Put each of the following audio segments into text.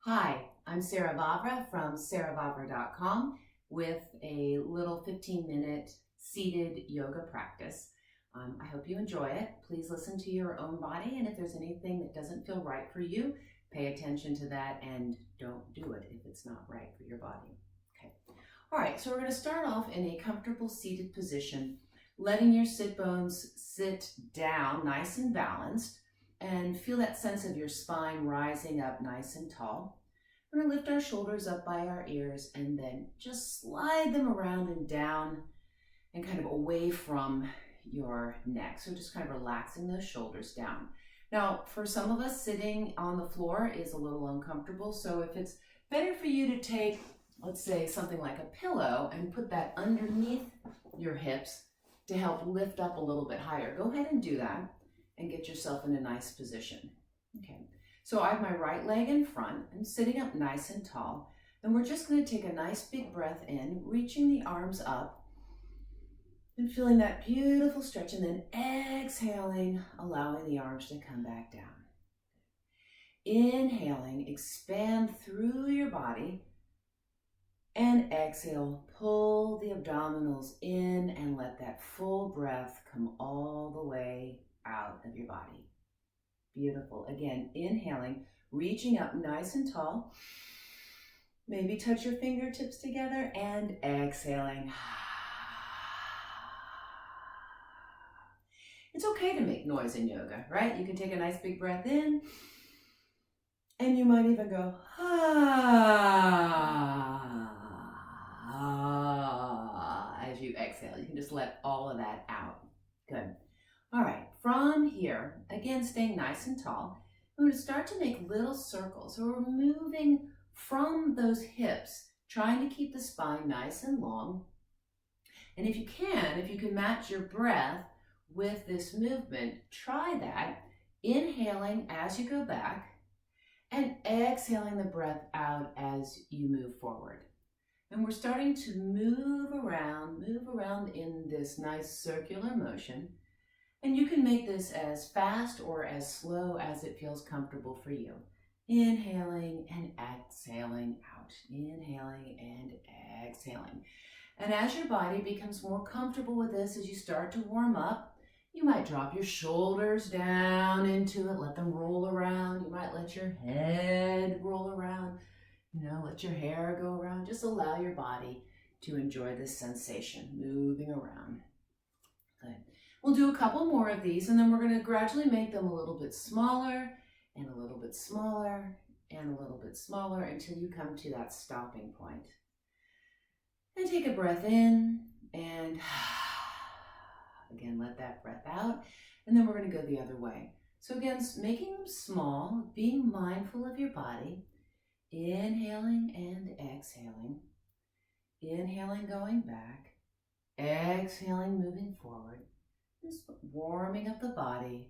Hi, I'm Sarah Vavra from sarahvavra.com with a little 15-minute seated yoga practice. I hope you enjoy it. Please listen to your own body, and if there's anything that doesn't feel right for you, pay attention to that and don't do it if it's not right for your body. Okay. All right, so we're going to start off in a comfortable seated position, letting your sit bones sit down nice and balanced, and feel that sense of your spine rising up nice and tall. We're going to lift our shoulders up by our ears and then just slide them around and down and kind of away from your neck. So just kind of relaxing those shoulders down. Now, for some of us, sitting on the floor is a little uncomfortable. So if it's better for you to take, let's say, something like a pillow and put that underneath your hips to help lift up a little bit higher, go ahead and do that and get yourself in a nice position. Okay, so I have my right leg in front. I'm sitting up nice and tall, and we're just going to take a nice big breath in, reaching the arms up and feeling that beautiful stretch, and then exhaling, allowing the arms to come back down. Inhaling, expand through your body, and exhale, pull the abdominals in and let that full breath come all the way out of your body. Beautiful. Again, inhaling, reaching up nice and tall. Maybe touch your fingertips together and exhaling. It's okay to make noise in yoga, right? You can take a nice big breath in, and you might even go, as you exhale. You can just let all of that out. Good. All right, from here, again, staying nice and tall, we're going to start to make little circles. So we're moving from those hips, trying to keep the spine nice and long. And if you can match your breath with this movement, try that, inhaling as you go back and exhaling the breath out as you move forward. And we're starting to move around in this nice circular motion. And you can make this as fast or as slow as it feels comfortable for you. Inhaling and exhaling out. Inhaling and exhaling. And as your body becomes more comfortable with this, as you start to warm up, you might drop your shoulders down into it, let them roll around. You might let your head roll around, let your hair go around. Just allow your body to enjoy this sensation, moving around. Good. We'll do a couple more of these, and then we're going to gradually make them a little bit smaller and a little bit smaller and a little bit smaller until you come to that stopping point. And take a breath in, and again, let that breath out, and then we're going to go the other way. So again, making them small, being mindful of your body, inhaling and exhaling, inhaling, going back, exhaling, moving forward. Just warming up the body,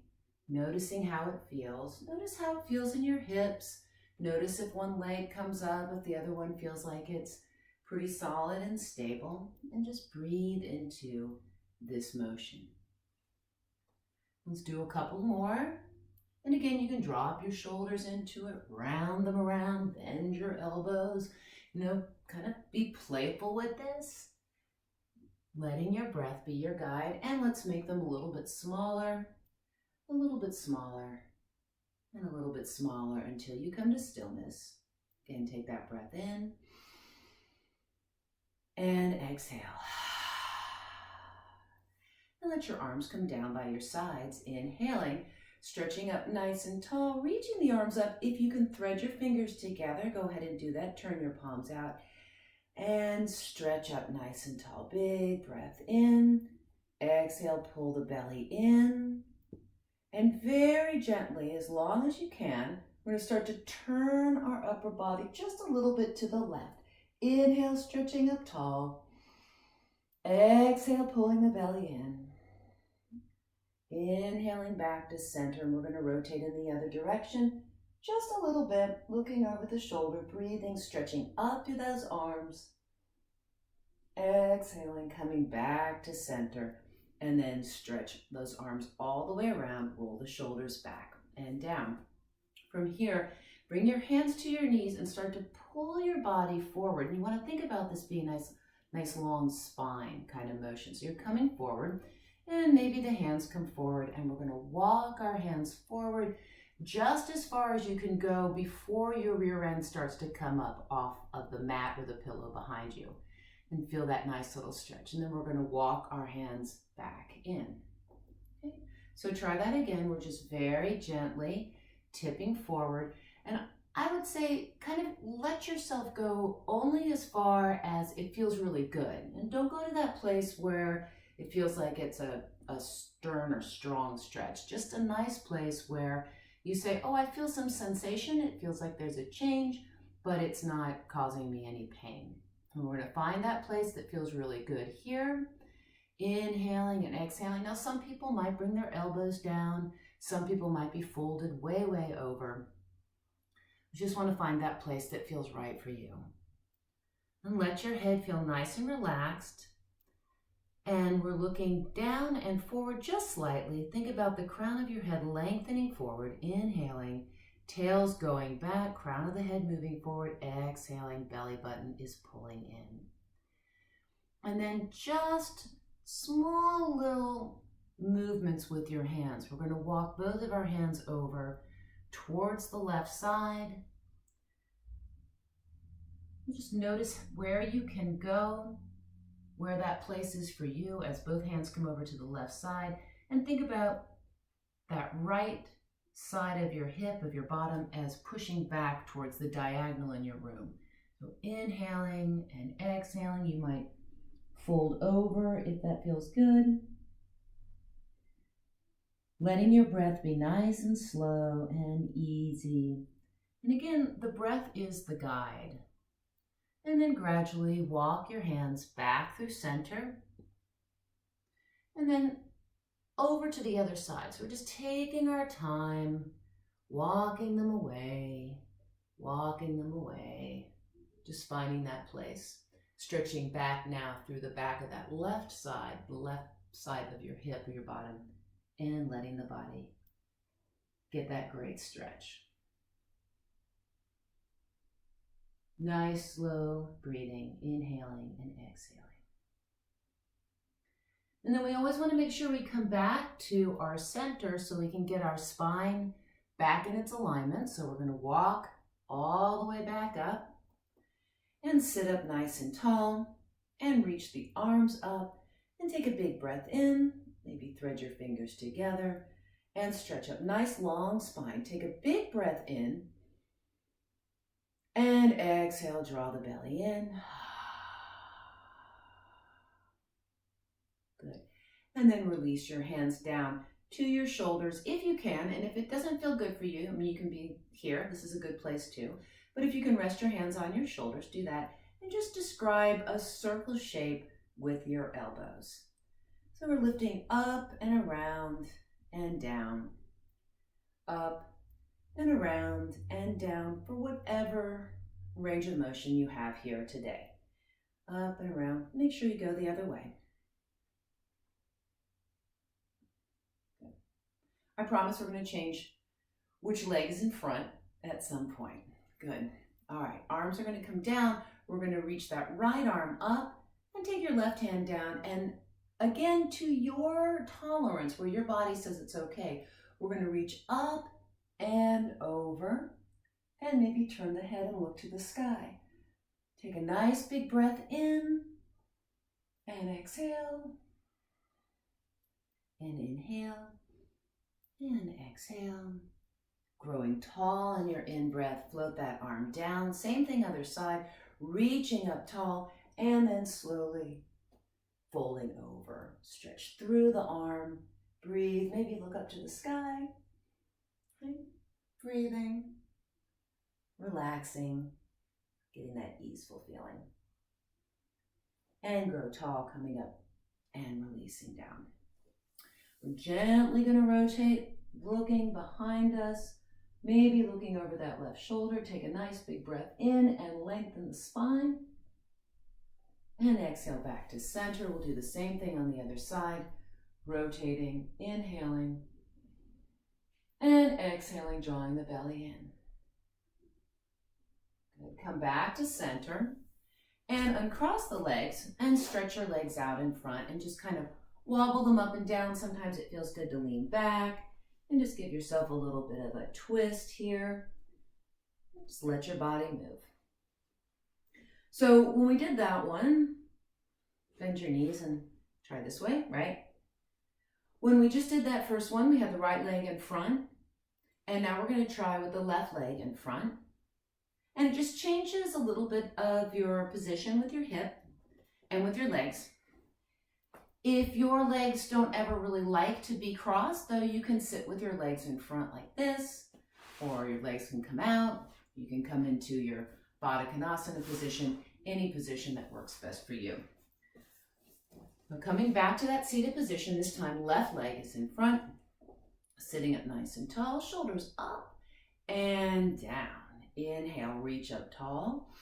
noticing how it feels. Notice how it feels in your hips. Notice if one leg comes up, if the other one feels like it's pretty solid and stable. And just breathe into this motion. Let's do a couple more. And again, you can drop your shoulders into it, round them around, bend your elbows. Kind of be playful with this. Letting your breath be your guide, and let's make them a little bit smaller, a little bit smaller, and a little bit smaller until you come to stillness. Again, take that breath in and exhale. And let your arms come down by your sides, inhaling, stretching up nice and tall, reaching the arms up. If you can thread your fingers together, go ahead and do that. Turn your palms out. And stretch up nice and tall. Big breath in. Exhale, pull the belly in. And very gently, as long as you can, we're going to start to turn our upper body just a little bit to the left. Inhale, stretching up tall. Exhale, pulling the belly in. Inhaling back to center, and we're going to rotate in the other direction. Just a little bit, looking over the shoulder, breathing, stretching up through those arms. Exhaling, coming back to center, and then stretch those arms all the way around, roll the shoulders back and down. From here, Bring your hands to your knees and start to pull your body forward. And you want to think about this being a nice long spine kind of motion. So you're coming forward, and maybe the hands come forward, and we're going to walk our hands forward just as far as you can go before your rear end starts to come up off of the mat or the pillow behind you. And feel that nice little stretch. And then we're going to walk our hands back in. Okay? So try that again. We're just very gently tipping forward. And I would say kind of let yourself go only as far as it feels really good. And don't go to that place where it feels like it's a stern or strong stretch. Just a nice place where you say, oh, I feel some sensation. It feels like there's a change, but it's not causing me any pain. And we're going to find that place that feels really good here. Inhaling and exhaling. Now, some people might bring their elbows down. Some people might be folded way, way over. You just want to find that place that feels right for you. And let your head feel nice and relaxed. And we're looking down and forward just slightly. Think about the crown of your head lengthening forward. Inhaling, tail's going back, crown of the head moving forward. Exhaling, belly button is pulling in. And then just small little movements with your hands. We're going to walk both of our hands over towards the left side. Just notice where you can go, where that place is for you as both hands come over to the left side. And think about that right side of your hip, of your bottom, as pushing back towards the diagonal in your room. So inhaling and exhaling, you might fold over if that feels good. Letting your breath be nice and slow and easy. And again, the breath is the guide. And then gradually walk your hands back through center. And then over to the other side. So we're just taking our time, walking them away, just finding that place. Stretching back now through the back of that left side, the left side of your hip or your bottom, and letting the body get that great stretch. Nice, slow breathing, inhaling and exhaling. And then we always want to make sure we come back to our center so we can get our spine back in its alignment. So we're going to walk all the way back up and sit up nice and tall and reach the arms up and take a big breath in. Maybe thread your fingers together and stretch up. Nice long spine. Take a big breath in and exhale, draw the belly in. Good. And then release your hands down to your shoulders if you can. And if it doesn't feel good for you, I mean, you can be here. This is a good place too. But if you can rest your hands on your shoulders, do that. And just describe a circle shape with your elbows. So we're lifting up and around and down. Up and around and down for whatever range of motion you have here today. Up and around. Make sure you go the other way. Good. I promise we're going to change which leg is in front at some point. Good. All right, arms are going to come down. We're going to reach that right arm up and take your left hand down. And again, to your tolerance, where your body says it's okay, we're going to reach up and over and maybe turn the head and look to the sky. Take a nice big breath in and exhale and inhale and exhale. Growing tall in your in-breath, float that arm down. Same thing other side, reaching up tall and then slowly folding over. Stretch through the arm, breathe, maybe look up to the sky. Okay. Breathing, relaxing, getting that easeful feeling. And grow tall, coming up and releasing down. We're gently going to rotate, looking behind us. Maybe looking over that left shoulder. Take a nice big breath in and lengthen the spine. And exhale back to center. We'll do the same thing on the other side. Rotating, inhaling, and exhaling, drawing the belly in. Good. Come back to center and uncross the legs and stretch your legs out in front and just kind of wobble them up and down. Sometimes it feels good to lean back and just give yourself a little bit of a twist here. Just let your body move. So when we did that one, bend your knees and try this way, right? When we just did that first one, we had the right leg in front. And now we're going to try with the left leg in front. And it just changes a little bit of your position with your hip and with your legs. If your legs don't ever really like to be crossed, though, you can sit with your legs in front like this, or your legs can come out. You can come into your Baddha Konasana position, any position that works best for you. Now coming back to that seated position, this time left leg is in front, sitting up nice and tall, shoulders up and down. Inhale, reach up tall.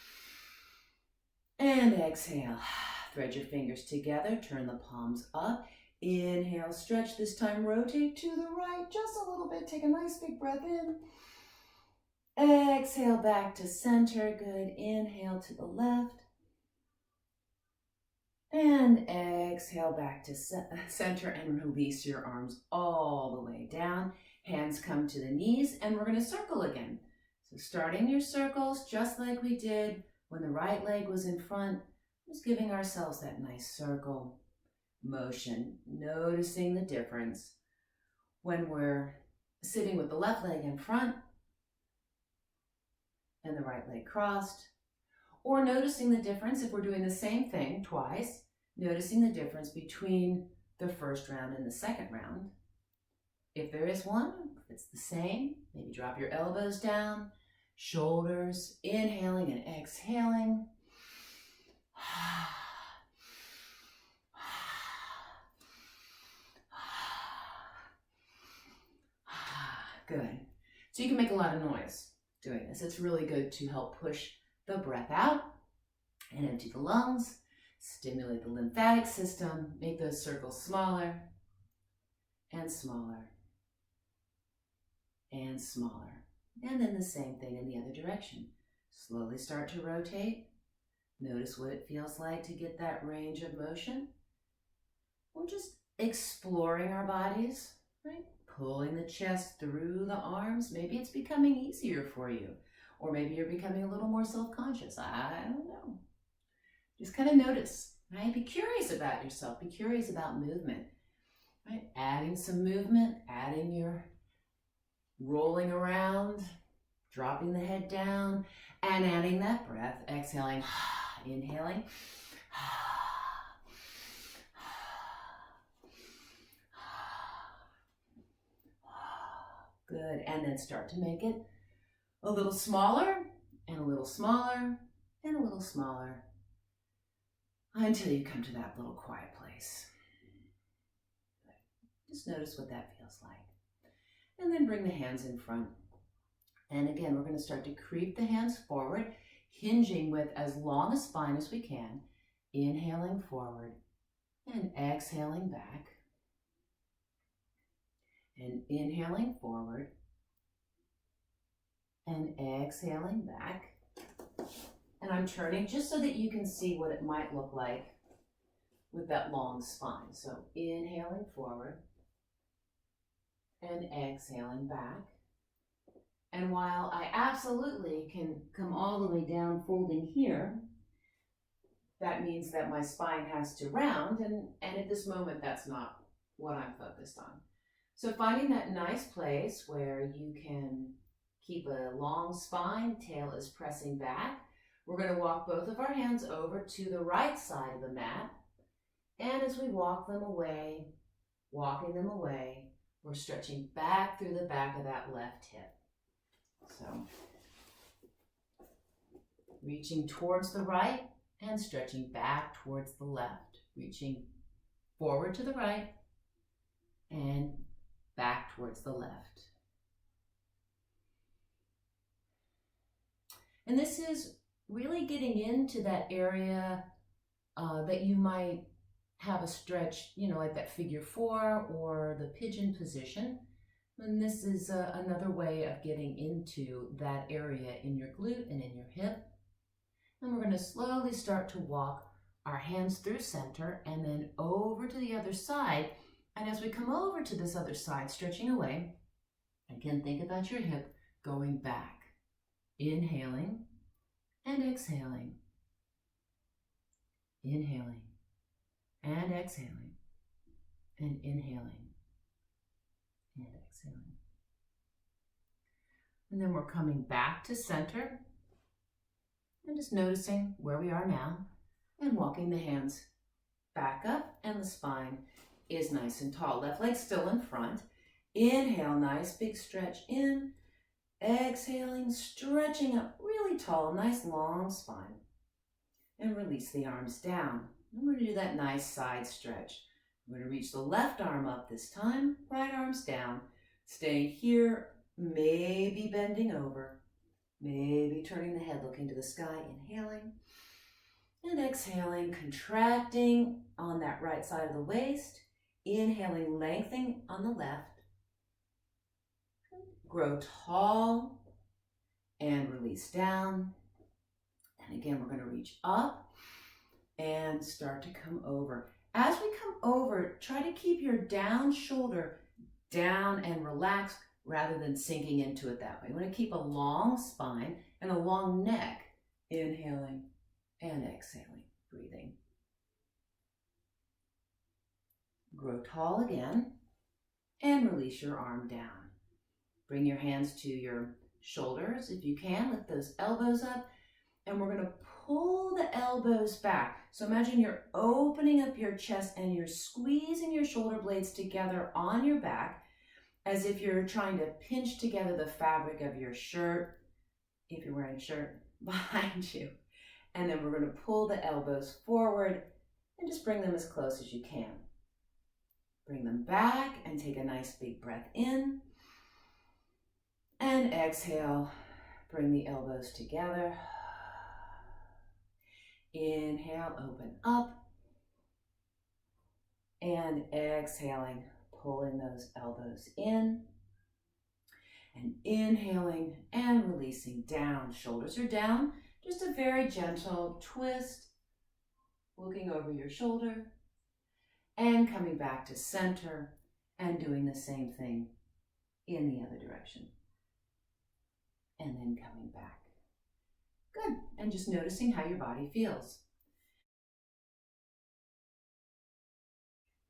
And exhale, thread your fingers together, turn the palms up. Inhale, stretch, this time rotate to the right just a little bit. Take a nice big breath in. Exhale, back to center. Good. Inhale to the left. And exhale back to center and release your arms all the way down. Hands come to the knees and we're going to circle again. So starting your circles just like we did when the right leg was in front, just giving ourselves that nice circle motion, noticing the difference when we're sitting with the left leg in front and the right leg crossed, or noticing the difference if we're doing the same thing twice, noticing the difference between the first round and the second round. If there is one, if it's the same, maybe drop your elbows down, shoulders, inhaling and exhaling. Good. So you can make a lot of noise doing this. It's really good to help push the breath out and empty the lungs, stimulate the lymphatic system, make those circles smaller and smaller and smaller. And then the same thing in the other direction. Slowly start to rotate. Notice what it feels like to get that range of motion. We're just exploring our bodies, right? Pulling the chest through the arms. Maybe it's becoming easier for you. Or maybe you're becoming a little more self-conscious. I don't know. Just kind of notice, right? Be curious about yourself. Be curious about movement, right? Adding some movement, adding your rolling around, dropping the head down, and adding that breath. Exhaling, inhaling. Good. And then start to make it a little smaller and a little smaller and a little smaller until you come to that little quiet place. Just notice what that feels like. And then bring the hands in front. And again, we're going to start to creep the hands forward, hinging with as long a spine as we can. Inhaling forward and exhaling back. And inhaling forward and exhaling back. And I'm turning just so that you can see what it might look like with that long spine. So inhaling forward and exhaling back. And while I absolutely can come all the way down folding here, that means that my spine has to round, and at this moment that's not what I'm focused on. So finding that nice place where you can keep a long spine, tail is pressing back. We're going to walk both of our hands over to the right side of the mat. And as we walk them away, walking them away, we're stretching back through the back of that left hip. So reaching towards the right and stretching back towards the left. Reaching forward to the right and back towards the left. And this is really getting into that area that you might have a stretch, like that figure 4 or the pigeon position. And this is another way of getting into that area in your glute and in your hip. And we're going to slowly start to walk our hands through center and then over to the other side. And as we come over to this other side, stretching away, again, think about your hip going back. Inhaling and exhaling. Inhaling and exhaling. And inhaling and exhaling. And then we're coming back to center and just noticing where we are now and walking the hands back up, and the spine is nice and tall. Left leg still in front. Inhale, nice big stretch in. Exhaling, stretching up really tall, nice long spine. And release the arms down. And we're going to do that nice side stretch. We're going to reach the left arm up this time, right arm's down. Staying here, maybe bending over, maybe turning the head, looking to the sky, inhaling. And exhaling, contracting on that right side of the waist. Inhaling, lengthening on the left. Grow tall and release down. And again, we're going to reach up and start to come over. As we come over, try to keep your down shoulder down and relaxed rather than sinking into it that way. We want to keep a long spine and a long neck. Inhaling and exhaling, breathing. Grow tall again and release your arm down. Bring your hands to your shoulders if you can. Lift those elbows up, and we're going to pull the elbows back. So imagine you're opening up your chest and you're squeezing your shoulder blades together on your back as if you're trying to pinch together the fabric of your shirt, if you're wearing a shirt, behind you. And then we're going to pull the elbows forward and just bring them as close as you can. Bring them back and take a nice big breath in. And exhale, bring the elbows together. Inhale, open up. And exhaling, pulling those elbows in. And inhaling and releasing down. Shoulders are down. Just a very gentle twist. Looking over your shoulder. And coming back to center and doing the same thing in the other direction. And then coming back. Good. And just noticing how your body feels.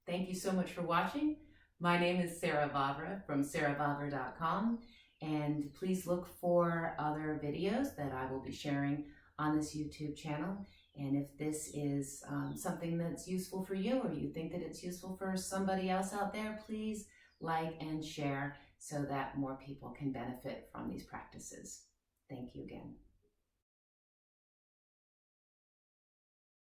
Thank you so much for watching. My name is Sarah Vavra from sarahvavra.com, and please look for other videos that I will be sharing on this YouTube channel. And if this is something that's useful for you, or you think that it's useful for somebody else out there, please like and share so that more people can benefit from these practices. Thank you again.